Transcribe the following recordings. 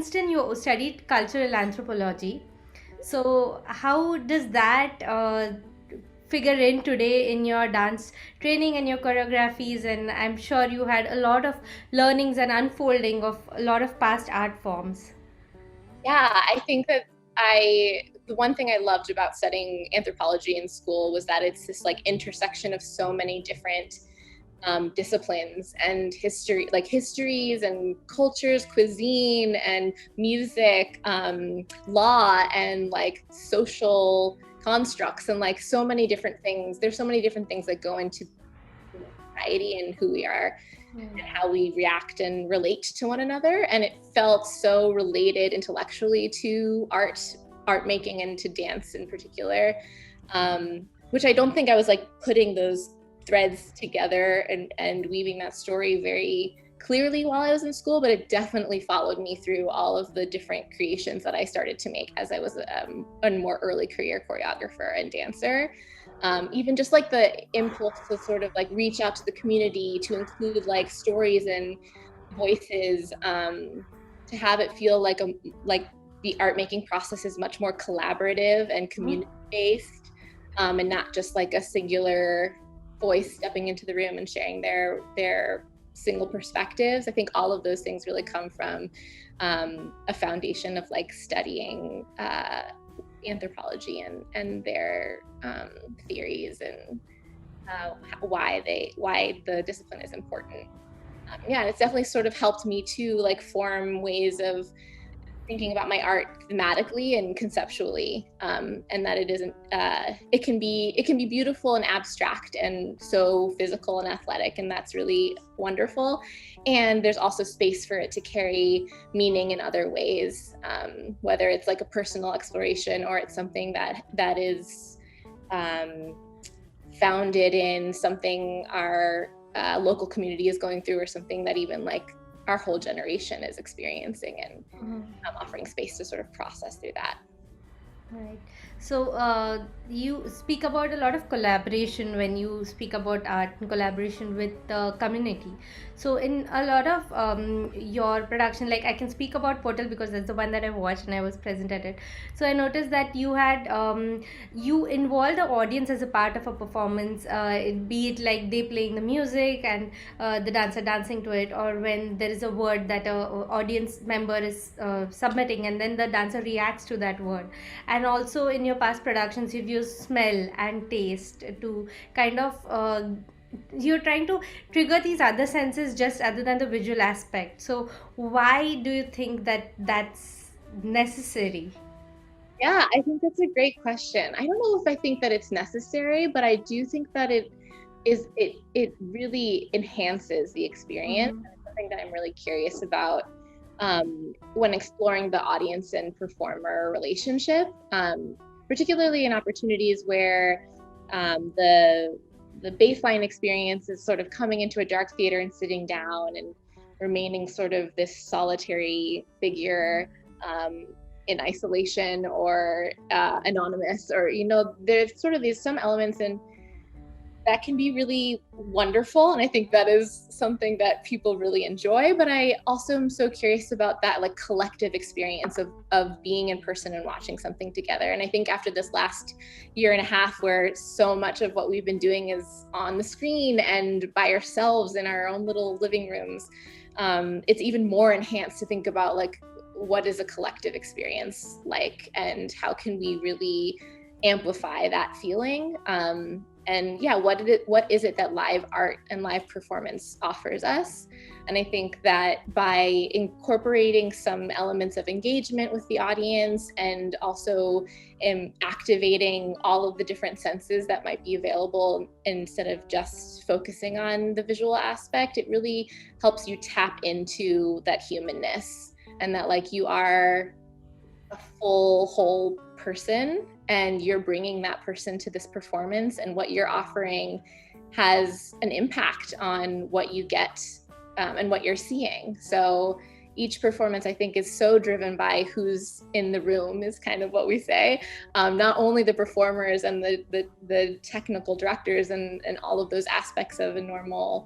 Princeton, you studied cultural anthropology. So how does that figure in today in your dance training and your choreographies? And I'm sure you had a lot of learnings and unfolding of a lot of past art forms. Yeah, I think that the one thing I loved about studying anthropology in school was that it's this like intersection of so many different disciplines and history, like histories and cultures, cuisine and music, law and like social constructs and like so many different things. There's so many different things that go into society and who we are and how we react and relate to one another. And it felt so related intellectually to art making and to dance in particular, which I don't think I was like putting those threads together and weaving that story very clearly while I was in school, but it definitely followed me through all of the different creations that I started to make as I was a more early career choreographer and dancer. Even just like the impulse to sort of like reach out to the community, to include like stories and voices, to have it feel like the art making process is much more collaborative and community based, and not just like a singular voice stepping into the room and sharing their single perspectives. I think all of those things really come from a foundation of like studying anthropology and their theories and why the discipline is important. Yeah, it's definitely sort of helped me to like form ways of thinking about my art thematically and conceptually, and that it isn't it can be beautiful and abstract and so physical and athletic, and that's really wonderful. And there's also space for it to carry meaning in other ways, whether it's like a personal exploration or it's something that is um, founded in something our local community is going through, or something that even like our whole generation is experiencing, and offering space to sort of process through that. Right. So you speak about a lot of collaboration when you speak about art and collaboration with the community. So in a lot of your production, like I can speak about Portal because that's the one that I watched and I was present at it. So I noticed that you had you involve the audience as a part of a performance, be it like they playing the music and the dancer dancing to it, or when there is a word that a audience member is submitting and then the dancer reacts to that word. And also in your past productions you've used smell and taste to kind of you're trying to trigger these other senses just other than the visual aspect. So why do you think that that's necessary? Yeah, I think that's a great question. I don't know if I think that it's necessary, but I do think that it really enhances the experience. Mm-hmm. And it's something that I'm really curious about when exploring the audience and performer relationship, particularly in opportunities where the baseline experience is sort of coming into a dark theater and sitting down and remaining sort of this solitary figure, in isolation or anonymous, or there's sort of these some elements and that can be really wonderful, and I think that is something that people really enjoy. But I also am so curious about that like collective experience of being in person and watching something together. And I think after this last year and a half where so much of what we've been doing is on the screen and by ourselves in our own little living rooms, it's even more enhanced to think about like what is a collective experience like, and how can we really amplify that feeling, and yeah, what is it that live art and live performance offers us. And I think that by incorporating some elements of engagement with the audience and also activating all of the different senses that might be available instead of just focusing on the visual aspect, it really helps you tap into that humanness, and that like you are a full whole person and you're bringing that person to this performance, and what you're offering has an impact on what you get, and what you're seeing. So each performance I think is so driven by who's in the room, is kind of what we say, not only the performers and the technical directors and all of those aspects of a normal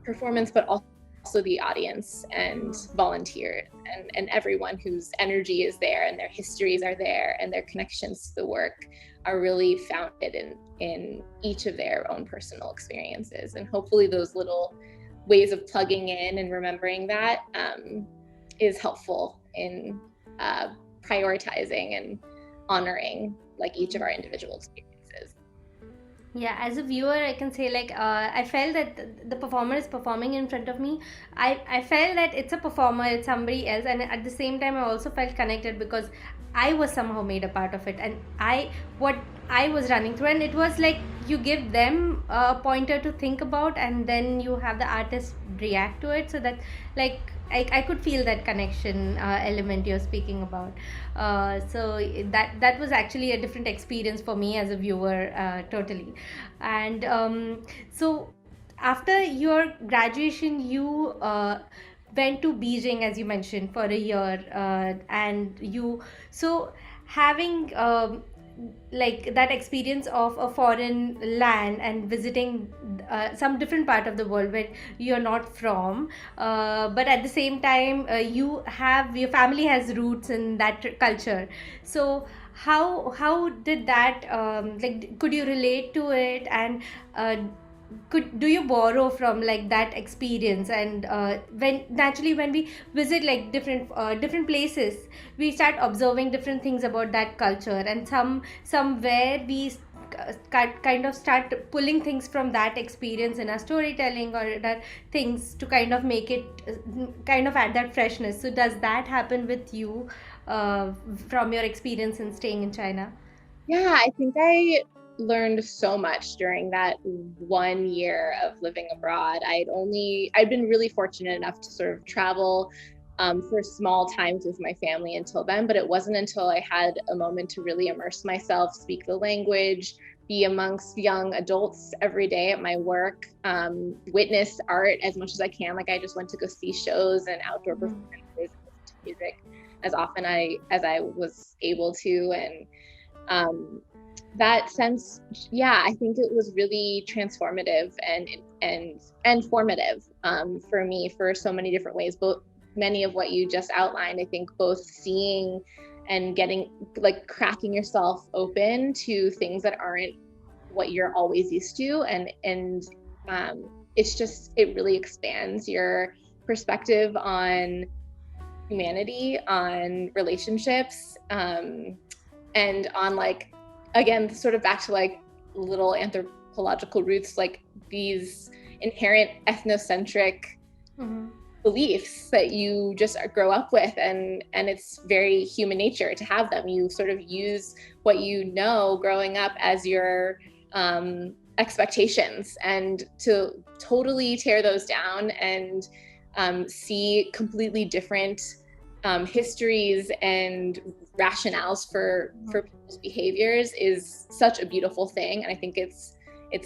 performance, but also also the audience and volunteers and everyone whose energy is there and their histories are there and their connections to the work are really founded in each of their own personal experiences. And hopefully those little ways of plugging in and remembering that is helpful in prioritizing and honoring like each of our individual experiences. Yeah, as a viewer, I can say like I felt that the performer is performing in front of me. I felt that it's a performer, it's somebody else, and at the same time, I also felt connected because I was somehow made a part of it, and what I was running through, and it was like you give them a pointer to think about, and then you have the artist react to it, so that like I could feel that connection element you're speaking about. So that was actually a different experience for me as a viewer, totally. And so after your graduation, you went to Beijing, as you mentioned, for a year, and you so having like that experience of a foreign land and visiting some different part of the world where you're not from, but at the same time your family has roots in that culture. So how did that like could you relate to it, and uh, could do you borrow from like that experience? And when naturally when we visit like different places, we start observing different things about that culture, and somewhere we kind of start pulling things from that experience in our storytelling or that things to kind of make it kind of add that freshness. So does that happen with you uh, from your experience in staying in China? Yeah, I think I learned so much during that 1 year of living abroad. I'd been really fortunate enough to sort of travel for small times with my family until then, but it wasn't until I had a moment to really immerse myself, speak the language, be amongst young adults every day at my work, witness art as much as I can. Like I just went to go see shows and outdoor performances, listen to music as often as I was able to, and that sense, yeah, I think it was really transformative and formative for me for so many different ways. Both many of what you just outlined, I think both seeing and getting like cracking yourself open to things that aren't what you're always used to, and it really expands your perspective on humanity, on relationships, and on like again sort of back to like little anthropological roots, like these inherent ethnocentric beliefs that you just grow up with, and it's very human nature to have them. You sort of use what you know growing up as your expectations, and to totally tear those down and see completely different histories and rationales for people's behaviors is such a beautiful thing. And I think it's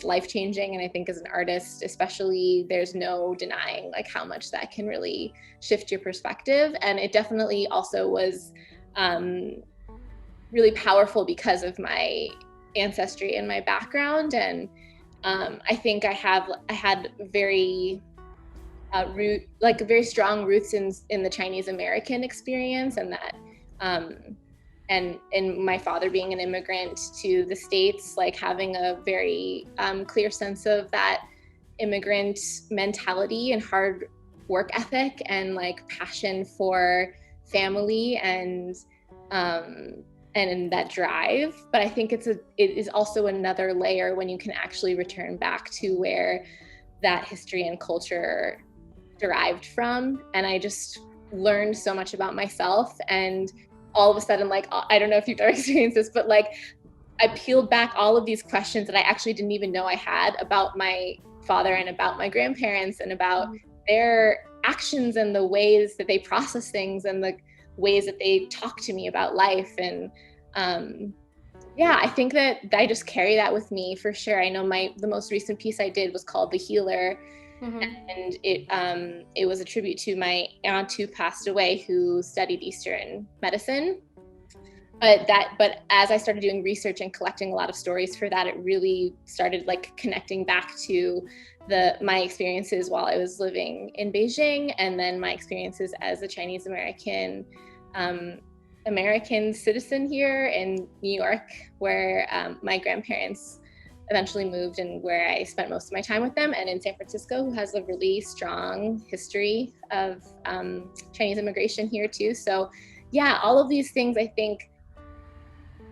life-changing. And I think as an artist especially, there's no denying like how much that can really shift your perspective. And it definitely also was really powerful because of my ancestry and my background. And I think I had very very strong roots in the Chinese American experience, and that and my father being an immigrant to the States, like having a very clear sense of that immigrant mentality and hard work ethic and like passion for family and that drive. But I think it is also another layer when you can actually return back to where that history and culture derived from. And I just learned so much about myself, and all of a sudden, like, I don't know if you've ever experienced this, but like I peeled back all of these questions that I actually didn't even know I had about my father and about my grandparents and about their actions and the ways that they process things and the ways that they talk to me about life. And yeah, I think that I just carry that with me for sure. I know the most recent piece I did was called The Healer. And it was a tribute to my aunt who passed away, who studied Eastern medicine. but as I started doing research and collecting a lot of stories for that, it really started like connecting back to my experiences while I was living in Beijing, and then my experiences as a Chinese American American citizen here in New York, where my grandparents eventually moved and where I spent most of my time with them, and in San Francisco, who has a really strong history of Chinese immigration here too. So yeah, all of these things, I think,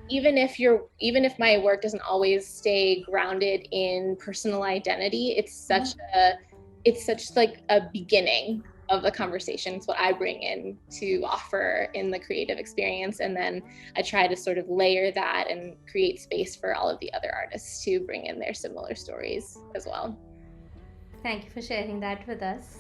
even if my work doesn't always stay grounded in personal identity, it's such like a beginning of the conversation. It's what I bring in to offer in the creative experience, and then I try to sort of layer that and create space for all of the other artists to bring in their similar stories as well. Thank you for sharing that with us.